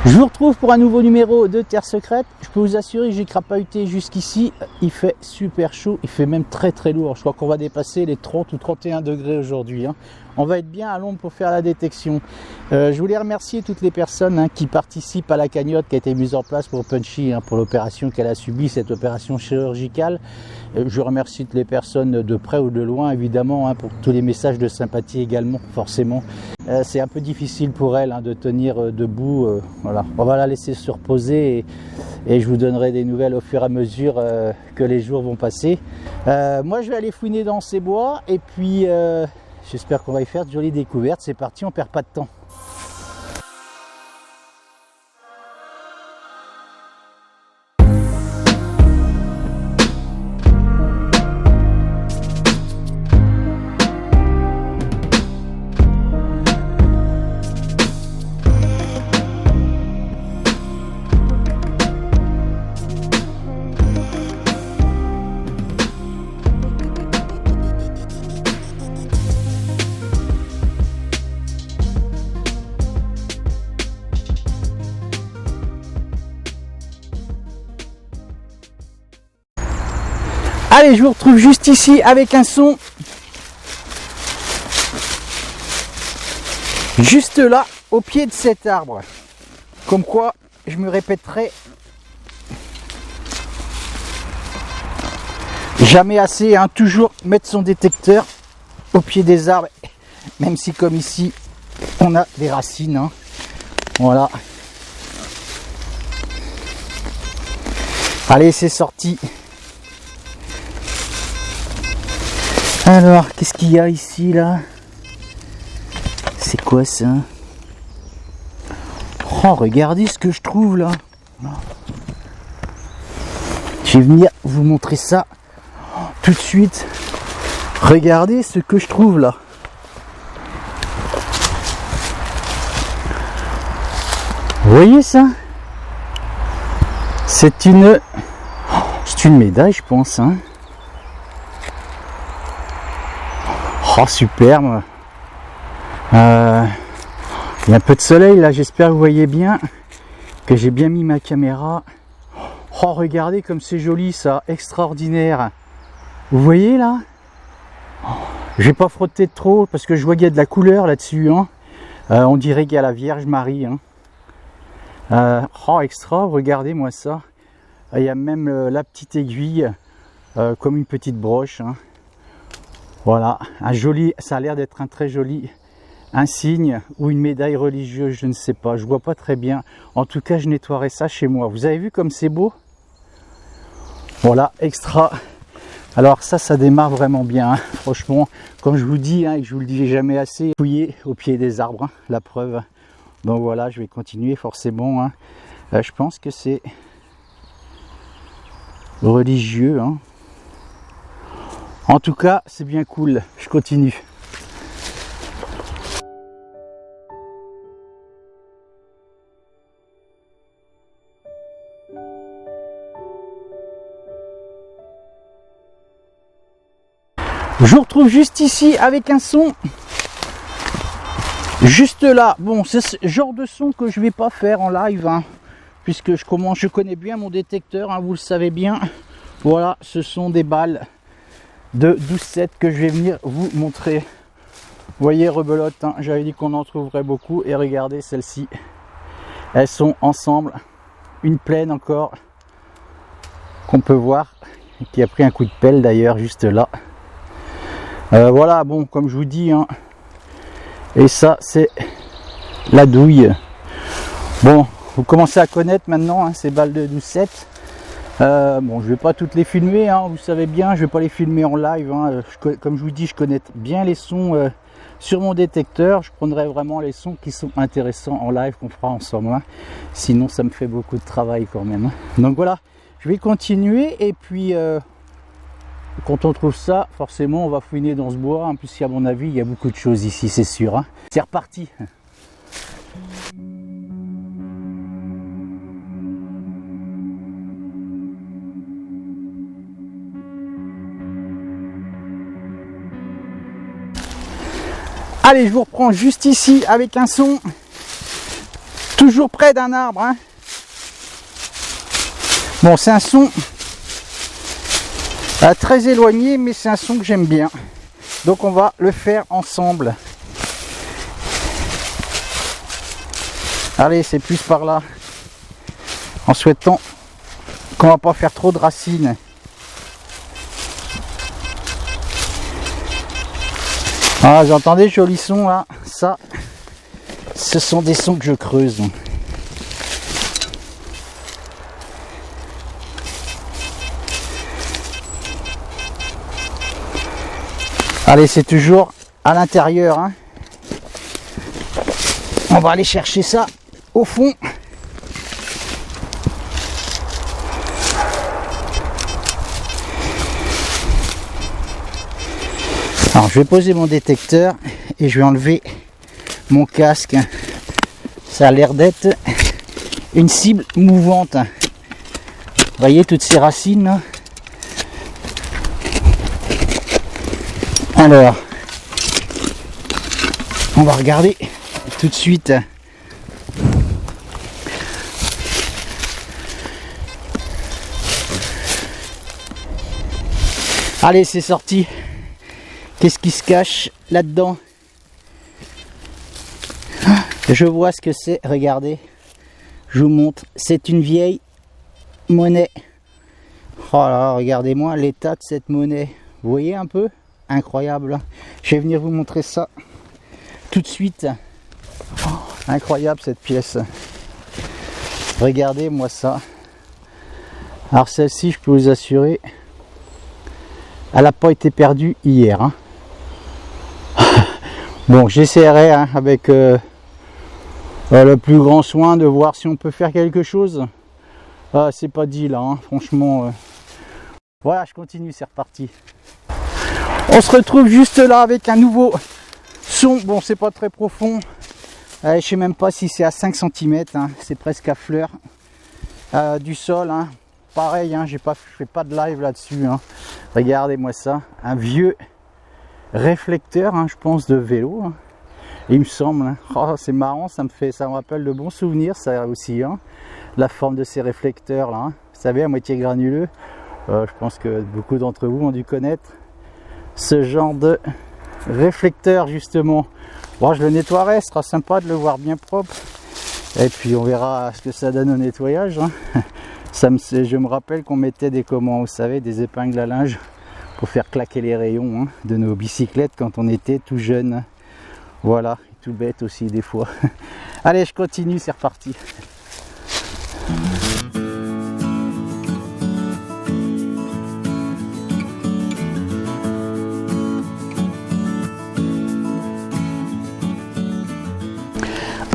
Je vous retrouve pour un nouveau numéro de Terre Secrète. Je peux vous assurer que j'ai crapahuté jusqu'ici. Il fait super chaud, il fait même très très lourd. Je crois qu'on va dépasser les 30 ou 31 degrés aujourd'hui. On va être bien à l'ombre pour faire la détection. Je voulais remercier toutes les personnes qui participent à la cagnotte qui a été mise en place pour Punchy, pour l'opération qu'elle a subie, cette opération chirurgicale. Je remercie toutes les personnes de près ou de loin, évidemment, pour tous les messages de sympathie également, forcément. C'est un peu difficile pour elle de tenir debout. Voilà. On va la laisser se reposer et je vous donnerai des nouvelles au fur et à mesure que les jours vont passer. Moi, je vais aller fouiner dans ces bois et puis j'espère qu'on va y faire de jolies découvertes. C'est parti, on perd pas de temps. Allez, je vous retrouve juste ici avec un son. Juste là, au pied de cet arbre. Comme quoi, je me répéterai jamais assez, toujours mettre son détecteur au pied des arbres. Même si comme ici, on a des racines. Voilà. Allez, c'est sorti. Alors, qu'est-ce qu'il y a ici, là? C'est quoi ça? Oh, regardez ce que je trouve, là. Je vais venir vous montrer ça tout de suite. Regardez ce que je trouve, là. Vous voyez ça? C'est une médaille, je pense, Oh, superbe. Il y a un peu de soleil là, j'espère que vous voyez bien, que j'ai bien mis ma caméra. Oh, regardez comme c'est joli ça, extraordinaire. Vous voyez là? Je vais pas frotter trop parce que je vois qu'il y a de la couleur là-dessus. On dirait qu'il y a la Vierge Marie. Oh, extra, regardez-moi ça. Il y a même la petite aiguille, comme une petite broche. Voilà, un joli, ça a l'air d'être un très joli insigne ou une médaille religieuse, je ne sais pas, je vois pas très bien. En tout cas, je nettoierai ça chez moi. Vous avez vu comme c'est beau? Voilà, extra. Alors ça démarre vraiment bien, franchement. Comme je vous dis, et je vous le dis jamais assez, fouiller au pied des arbres, la preuve. Donc voilà, je vais continuer forcément. Je pense que c'est religieux. En tout cas, c'est bien cool. Je continue. Je vous retrouve juste ici avec un son. Juste là. Bon, c'est ce genre de son que je vais pas faire en live, puisque je connais bien mon détecteur, vous le savez bien. Voilà, ce sont des balles de 12-7 que je vais venir vous montrer. Vous voyez, rebelote, j'avais dit qu'on en trouverait beaucoup et regardez celles-ci, elles sont ensemble, une pleine encore qu'on peut voir, qui a pris un coup de pelle d'ailleurs juste là. Voilà, bon, comme je vous dis, et ça c'est la douille. Bon, vous commencez à connaître maintenant ces balles de 12-7. Bon, je vais pas toutes les filmer, vous savez bien, je vais pas les filmer en live. Comme je vous dis, je connais bien les sons sur mon détecteur. Je prendrai vraiment les sons qui sont intéressants en live qu'on fera ensemble. Sinon, ça me fait beaucoup de travail quand même. Donc voilà, je vais continuer et puis quand on trouve ça, forcément, on va fouiner dans ce bois. Puisqu'à mon avis, il y a beaucoup de choses ici, c'est sûr. C'est reparti. Allez, je vous reprends juste ici avec un son toujours près d'un arbre, hein. Bon, c'est un son très éloigné, mais c'est un son que j'aime bien. Donc on va le faire ensemble. Allez, c'est plus par là. En souhaitant qu'on va pas faire trop de racines. Ah, vous entendez, jolis sons là. Ça, ce sont des sons que je creuse. Allez, c'est toujours à l'intérieur, hein. On va aller chercher ça au fond. Alors, je vais poser mon détecteur et je vais enlever mon casque. Ça a l'air d'être une cible mouvante. Vous voyez toutes ces racines là? Alors, on va regarder tout de suite. Allez, c'est sorti. Qu'est-ce qui se cache là-dedans? Je vois ce que c'est, regardez. Je vous montre, c'est une vieille monnaie. Oh là là, regardez-moi l'état de cette monnaie. Vous voyez un peu? Incroyable. Je vais venir vous montrer ça tout de suite. Oh, incroyable cette pièce. Regardez-moi ça. Alors celle-ci, je peux vous assurer, elle n'a pas été perdue hier, hein. Bon, j'essaierai hein, avec le plus grand soin de voir si on peut faire quelque chose. C'est pas dit là, hein, franchement. Voilà, je continue, c'est reparti. On se retrouve juste là avec un nouveau son. Bon, c'est pas très profond. Je sais même pas si c'est à 5 cm. Hein, c'est presque à fleur du sol. Hein. Pareil, hein, je fais pas de live là-dessus. Hein. Regardez-moi ça. Un vieux réflecteur, hein, je pense, de vélo. Hein. Il me semble. Hein. Oh, c'est marrant, ça me rappelle de bons souvenirs, ça aussi. Hein. La forme de ces réflecteurs là. Hein. Vous savez, à moitié granuleux. Je pense que beaucoup d'entre vous ont dû connaître ce genre de réflecteur justement. Bon, je le nettoierai, ce sera sympa de le voir bien propre. Et puis on verra ce que ça donne au nettoyage. Hein. Je me rappelle qu'on mettait des vous savez, des épingles à linge pour faire claquer les rayons hein, de nos bicyclettes quand on était tout jeune. Voilà, tout bête aussi des fois. Allez, je continue, c'est reparti.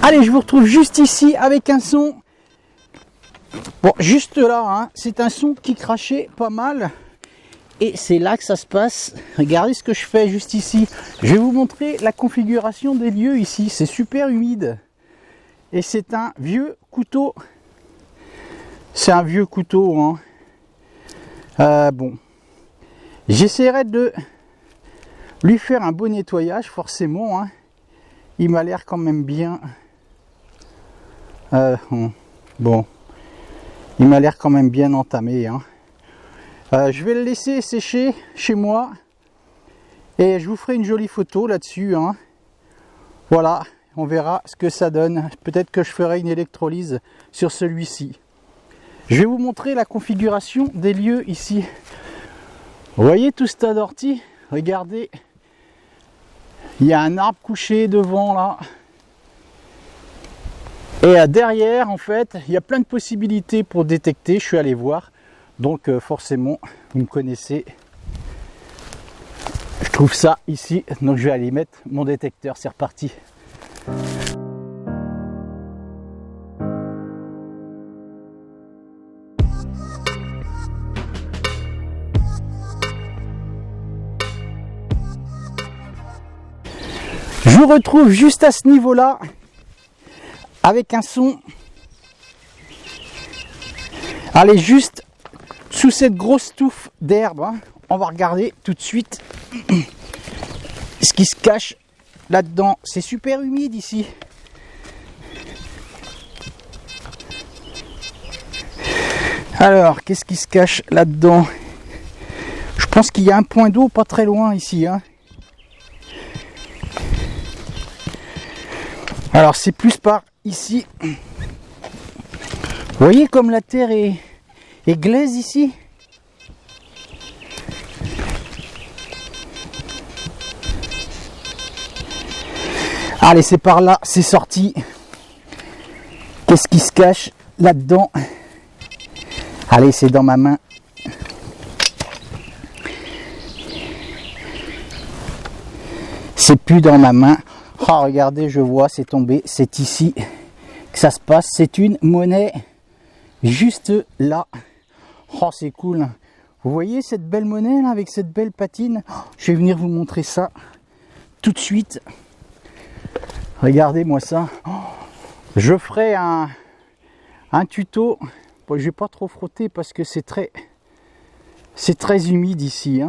Allez, je vous retrouve juste ici avec un son. Bon, juste là, hein, c'est un son qui crachait pas mal. Et c'est là que ça se passe. Regardez ce que je fais juste ici. Je vais vous montrer la configuration des lieux ici. C'est super humide. Et c'est un vieux couteau. C'est un vieux couteau. Hein. Bon. J'essaierai de lui faire un beau nettoyage, forcément. Hein. Il m'a l'air quand même bien. Bon. Il m'a l'air quand même bien entamé. Hein. Je vais le laisser sécher chez moi et je vous ferai une jolie photo là-dessus. Hein. Voilà, on verra ce que ça donne. Peut-être que je ferai une électrolyse sur celui-ci. Je vais vous montrer la configuration des lieux ici. Vous voyez tout ce tas d'orties? Regardez, il y a un arbre couché devant là. Et derrière, en fait, il y a plein de possibilités pour détecter. Je suis allé voir. Donc forcément, vous me connaissez. Je trouve ça ici. Donc je vais aller mettre mon détecteur. C'est reparti. Je vous retrouve juste à ce niveau-là. Avec un son. Allez, juste sous cette grosse touffe d'herbe, hein, on va regarder tout de suite ce qui se cache là-dedans. C'est super humide ici. Alors, qu'est-ce qui se cache là-dedans? Je pense qu'il y a un point d'eau pas très loin ici, hein. Alors, c'est plus par ici. Vous voyez comme la terre est glaise ici? Allez, c'est par là, c'est sorti. Qu'est-ce qui se cache là-dedans? Allez, c'est dans ma main. C'est plus dans ma main. Oh, regardez, je vois, c'est tombé. C'est ici que ça se passe. C'est une monnaie juste là. Oh, c'est cool. Vous voyez cette belle monnaie là, avec cette belle patine? Oh, je vais venir vous montrer ça tout de suite. Regardez-moi ça. Oh, je ferai un tuto. Bon, je vais pas trop frotter parce que c'est très humide ici,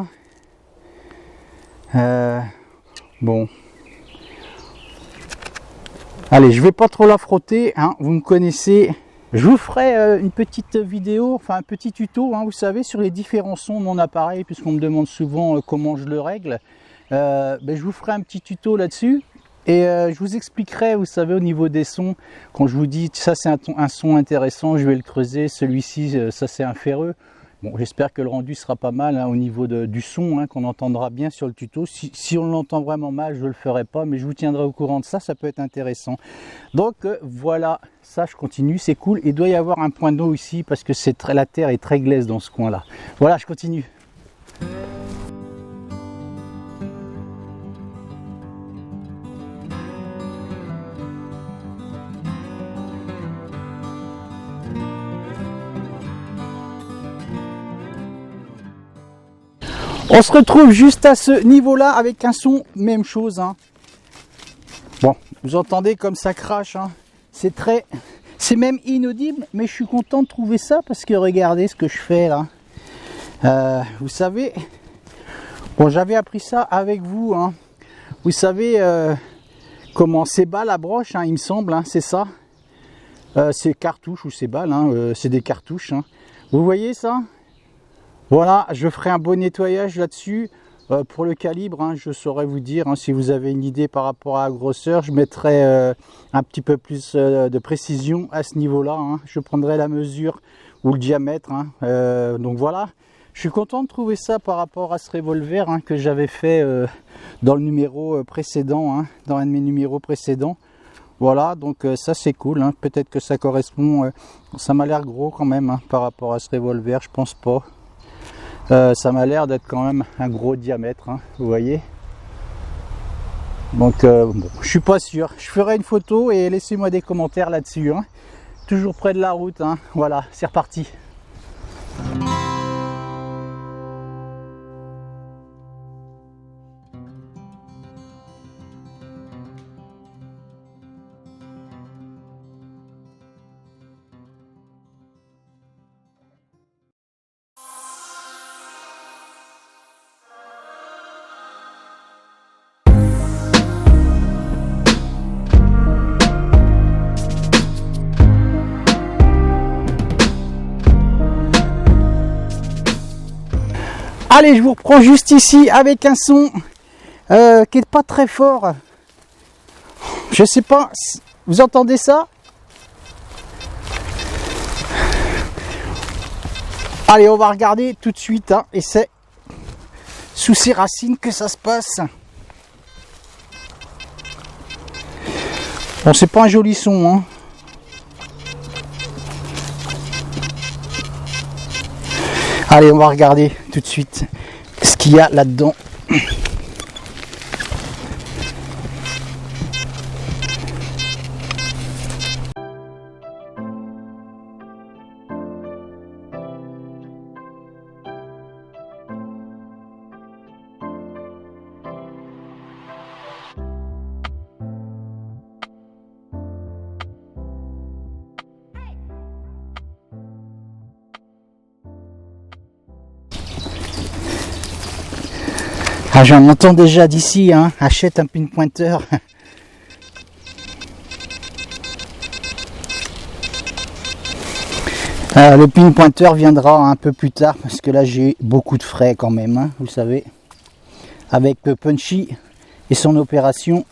hein. Bon. Allez, je vais pas trop la frotter, hein, vous me connaissez. Je vous ferai une petite vidéo, enfin un petit tuto, hein, vous savez, sur les différents sons de mon appareil, puisqu'on me demande souvent comment je le règle. Je vous ferai un petit tuto là-dessus. Et je vous expliquerai, vous savez, au niveau des sons, quand je vous dis ça c'est un son intéressant, je vais le creuser, celui-ci ça c'est un ferreux. Bon, j'espère que le rendu sera pas mal, hein, au niveau du son, hein, qu'on entendra bien sur le tuto. Si on l'entend vraiment mal, je ne le ferai pas, mais je vous tiendrai au courant de ça, ça peut être intéressant. Donc voilà, ça je continue, c'est cool. Il doit y avoir un point d'eau ici parce que la terre est très glaise dans ce coin-là. Voilà, je continue. On se retrouve juste à ce niveau-là avec un son, même chose, hein. Bon, vous entendez comme ça crache, hein. C'est même inaudible, mais je suis content de trouver ça parce que regardez ce que je fais là. Vous savez, bon, j'avais appris ça avec vous, hein. Vous savez comment c'est bas la broche, hein, il me semble, hein, c'est ça. C'est cartouche ou c'est balle, hein, c'est des cartouches, hein. Vous voyez ça? Voilà, je ferai un bon nettoyage là-dessus. Pour le calibre, hein, je saurais vous dire, hein, si vous avez une idée par rapport à la grosseur, je mettrai un petit peu plus de précision à ce niveau-là, hein. Je prendrai la mesure ou le diamètre, hein. Donc voilà, je suis content de trouver ça par rapport à ce revolver, hein, que j'avais fait dans le numéro précédent, hein, dans un de mes numéros précédents. Voilà, donc ça c'est cool, hein. Peut-être que ça correspond, ça m'a l'air gros quand même, hein, par rapport à ce revolver, je pense pas. Ça m'a l'air d'être quand même un gros diamètre, hein, vous voyez. Donc bon, je suis pas sûr. Je ferai une photo et laissez-moi des commentaires là-dessus, hein. Toujours près de la route, hein. Voilà, c'est reparti. Allez, je vous reprends juste ici avec un son qui est pas très fort. Je sais pas, vous entendez ça? Allez, on va regarder tout de suite, hein, et c'est sous ces racines que ça se passe. Bon, c'est pas un joli son, hein. Allez, on va regarder tout de suite ce qu'il y a là-dedans. Ah, j'en entends déjà d'ici, hein. Achète un pinpointeur. Le pin pointeur viendra un peu plus tard parce que là j'ai beaucoup de frais quand même, hein, vous le savez, avec Punchy et son opération.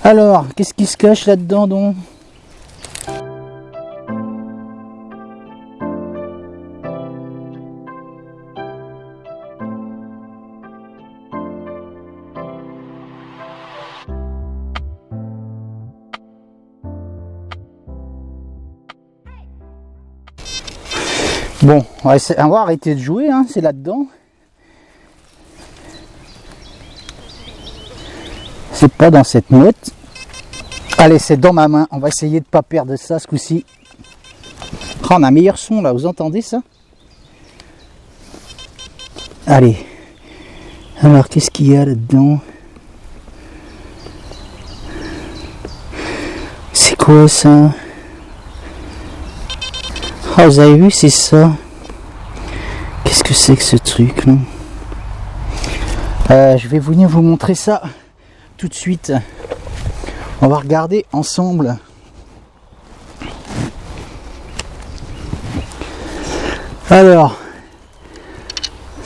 Alors, qu'est-ce qui se cache là-dedans donc? Bon, on va arrêter de jouer, hein, c'est là-dedans. C'est pas dans cette note. Allez, c'est dans ma main. On va essayer de pas perdre ça ce coup-ci. Oh, on a un meilleur son là, vous entendez ça? Allez. Alors, qu'est-ce qu'il y a là-dedans? C'est quoi ça? Oh, vous avez vu, c'est ça. Qu'est-ce que c'est que ce truc là? Je vais venir vous montrer ça tout de suite. On va regarder ensemble. Alors,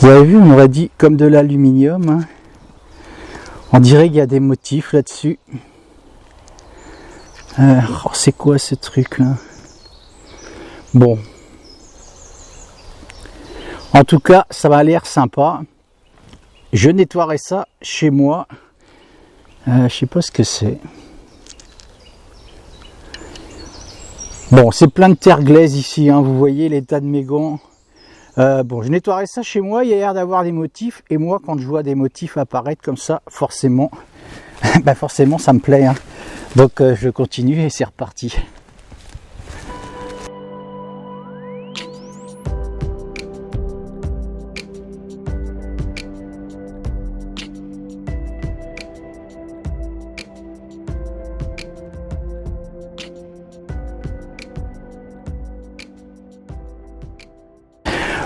vous avez vu, on aurait dit comme de l'aluminium, hein. On dirait qu'il y a des motifs là-dessus. Oh, c'est quoi ce truc là? Bon, en tout cas, ça m'a l'air sympa. Je nettoierai ça chez moi. Je sais pas ce que c'est. Bon, c'est plein de terre glaise ici, hein, vous voyez l'état de mes gants. Bon, je nettoierai ça chez moi. Il y a l'air d'avoir des motifs. Et moi, quand je vois des motifs apparaître comme ça, forcément, bah forcément, ça me plaît, hein. Donc, je continue et c'est reparti.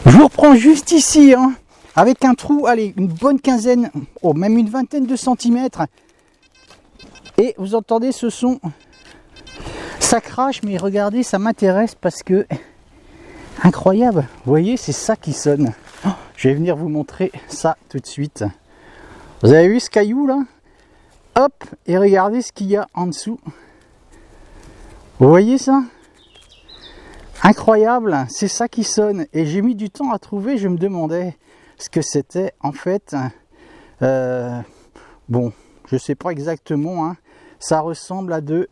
Je vous reprends juste ici, hein, avec un trou, allez, une bonne quinzaine, oh, même une vingtaine de centimètres. Et vous entendez ce son? Ça crache, mais regardez, ça m'intéresse parce que... Incroyable, vous voyez, c'est ça qui sonne. Oh, je vais venir vous montrer ça tout de suite. Vous avez vu ce caillou là? Hop, et regardez ce qu'il y a en dessous. Vous voyez ça? Incroyable, c'est ça qui sonne. Et j'ai mis du temps à trouver, je me demandais ce que c'était en fait. Bon, je sais pas exactement, hein. Ça ressemble à de...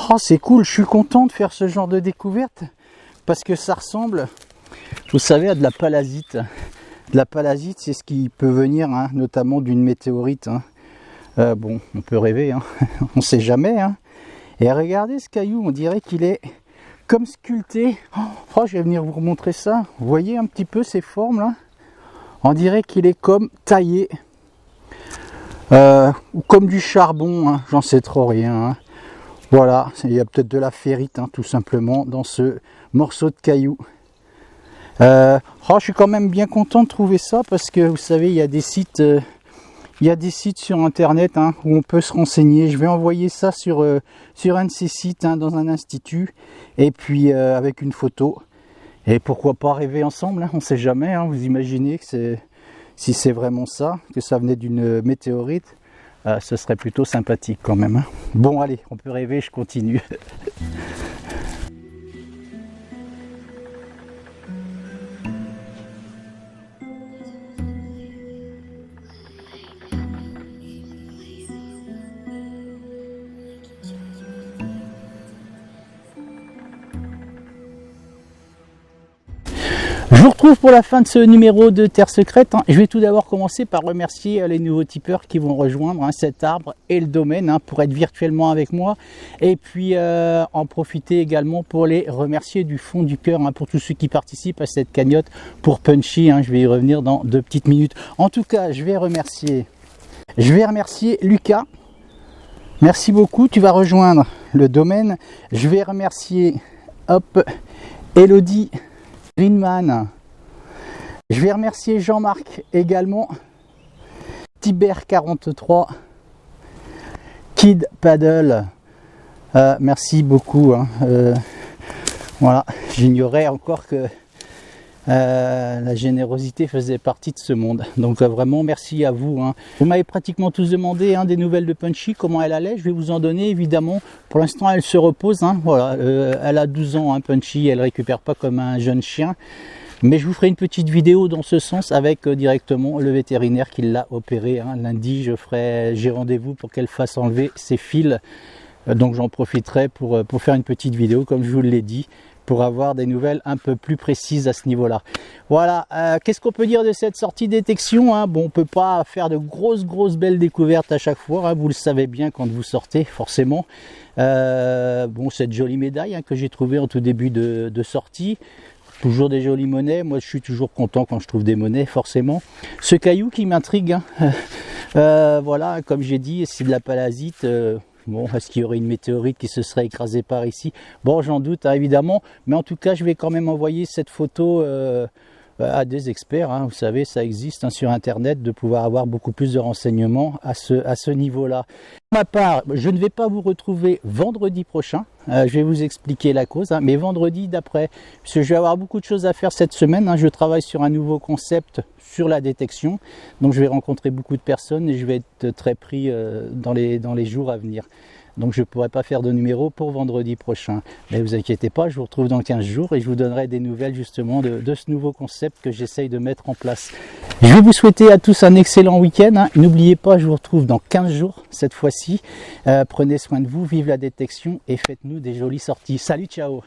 Oh, c'est cool, je suis content de faire ce genre de découverte parce que ça ressemble, vous savez, à de la palasite. De la palasite, c'est ce qui peut venir, hein, notamment d'une météorite, hein. Bon, on peut rêver, hein. On sait jamais, hein. Et regardez ce caillou, on dirait qu'il est comme sculpté. Oh, je vais venir vous montrer ça. Vous voyez un petit peu ces formes là? On dirait qu'il est comme taillé. Ou comme du charbon, hein. J'en sais trop rien, hein. Voilà, il y a peut-être de la ferrite, hein, tout simplement, dans ce morceau de caillou. Je suis quand même bien content de trouver ça parce que vous savez, il y a des sites... Il y a des sites sur internet, hein, où on peut se renseigner. Je vais envoyer ça sur un de ces sites, hein, dans un institut, et puis avec une photo. Et pourquoi pas rêver ensemble, hein, on ne sait jamais, hein. Vous imaginez que si c'est vraiment ça, que ça venait d'une météorite, ce serait plutôt sympathique quand même, hein. Bon allez, on peut rêver, je continue. Je vous retrouve pour la fin de ce numéro de Terre Secrète, hein. Je vais tout d'abord commencer par remercier les nouveaux tipeurs qui vont rejoindre, hein, cet arbre et le domaine, hein, pour être virtuellement avec moi. Et puis en profiter également pour les remercier du fond du cœur, hein, pour tous ceux qui participent à cette cagnotte pour Punchy, hein. Je vais y revenir dans 2 petites minutes. En tout cas, je vais remercier Lucas. Merci beaucoup, tu vas rejoindre le domaine. Je vais remercier Elodie Greenman. Je vais remercier Jean-Marc également, Tiber43, Kid Paddle, merci beaucoup, hein. Voilà, j'ignorais encore que la générosité faisait partie de ce monde. Donc vraiment merci à vous. Vous m'avez pratiquement tous demandé des nouvelles de Punchy, comment elle allait. Je vais vous en donner évidemment. Pour l'instant elle se repose. Voilà, elle a 12 ans Punchy, elle récupère pas comme un jeune chien. Mais je vous ferai une petite vidéo dans ce sens avec directement le vétérinaire qui l'a opéré. Lundi, j'ai rendez-vous pour qu'elle fasse enlever ses fils. Donc j'en profiterai pour faire une petite vidéo, comme je vous l'ai dit, pour avoir des nouvelles un peu plus précises à ce niveau-là. Voilà, qu'est-ce qu'on peut dire de cette sortie détection, Bon, on ne peut pas faire de grosses belles découvertes à chaque fois, vous le savez bien quand vous sortez, forcément. Bon, cette jolie médaille que j'ai trouvée en tout début de sortie. Toujours des jolies monnaies, moi je suis toujours content quand je trouve des monnaies, forcément. Ce caillou qui m'intrigue, voilà, comme j'ai dit, c'est de la palasite. Bon, est-ce qu'il y aurait une météorite qui se serait écrasée par ici? Bon, j'en doute, évidemment, mais en tout cas, je vais quand même envoyer cette photo à des experts. Vous savez, ça existe sur Internet, de pouvoir avoir beaucoup plus de renseignements à ce niveau-là. Pour ma part, je ne vais pas vous retrouver vendredi prochain. Je vais vous expliquer la cause, mais vendredi d'après, puisque je vais avoir beaucoup de choses à faire cette semaine. Je travaille sur un nouveau concept sur la détection, donc je vais rencontrer beaucoup de personnes et je vais être très pris dans les jours à venir. Donc je ne pourrai pas faire de numéro pour vendredi prochain. Mais vous inquiétez pas, je vous retrouve dans 15 jours et je vous donnerai des nouvelles justement de ce nouveau concept que j'essaye de mettre en place. Je vais vous souhaiter à tous un excellent week-end. N'oubliez pas, je vous retrouve dans 15 jours cette fois-ci. Prenez soin de vous, vive la détection et faites-nous des jolies sorties. Salut, ciao!